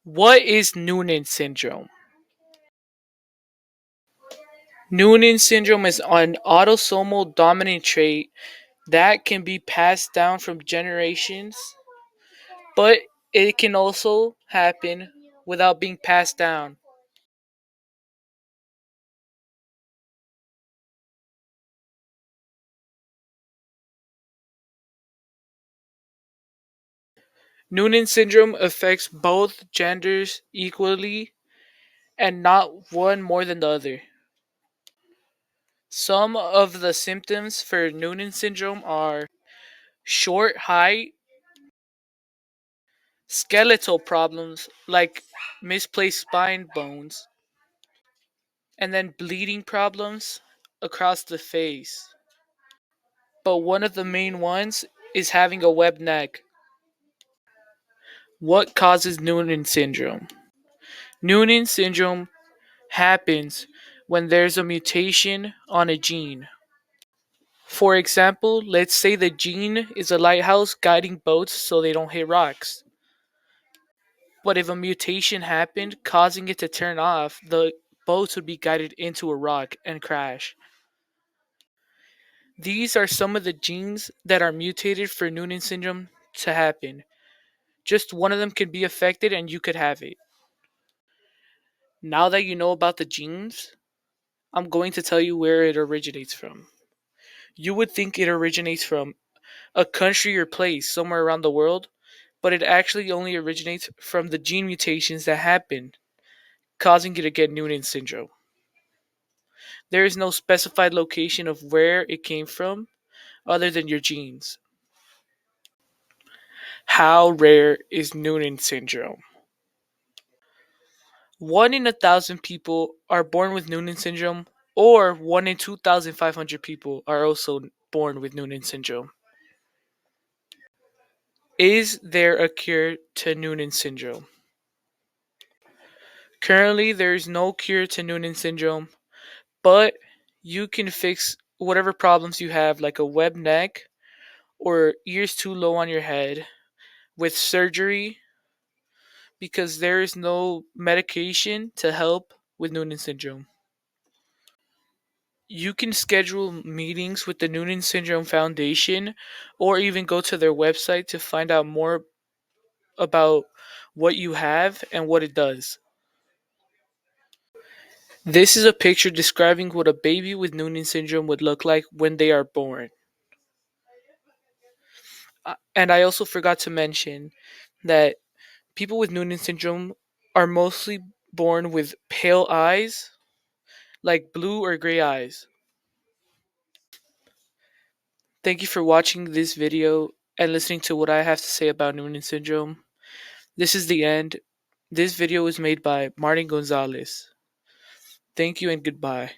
What is Noonan syndrome? Noonan syndrome is an autosomal dominant trait that can be passed down from generations, but it can also happen without being passed down. Noonan syndrome affects both genders equally and not one more than the other. Some of the symptoms for Noonan syndrome are short height, skeletal problems like misplaced spine bones, and then bleeding problems across the face. But one of the main ones is having a webbed neck. What causes Noonan syndrome? Noonan syndrome happens when there's a mutation on a gene. For example, let's say the gene is a lighthouse guiding boats so they don't hit rocks. But if a mutation happened causing it to turn off, the boats would be guided into a rock and crash. These are some of the genes that are mutated for Noonan syndrome to happen. Just one of them could be affected and you could have it. Now that you know about the genes, I'm going to tell you where it originates from. You would think it originates from a country or place somewhere around the world, but it actually only originates from the gene mutations that happen, causing you to get Noonan syndrome. There is no specified location of where it came from other than your genes. How rare is Noonan syndrome? 1 in 1,000 people are born with Noonan syndrome, or 1 in 2,500 people are also born with Noonan syndrome. Is there a cure to Noonan syndrome? Currently, there is no cure to Noonan syndrome, but you can fix whatever problems you have, like a webbed neck or ears too low on your head, with surgery because there is no medication to help with Noonan syndrome. You can schedule meetings with the Noonan Syndrome Foundation or even go to their website to find out more about what you have and what it does. This is a picture describing what a baby with Noonan syndrome would look like when they are born. And I also forgot to mention that people with Noonan syndrome are mostly born with pale eyes, like blue or gray eyes. Thank you for watching this video and listening to what I have to say about Noonan syndrome. This is the end. This video was made by Martin Gonzalez. Thank you and goodbye.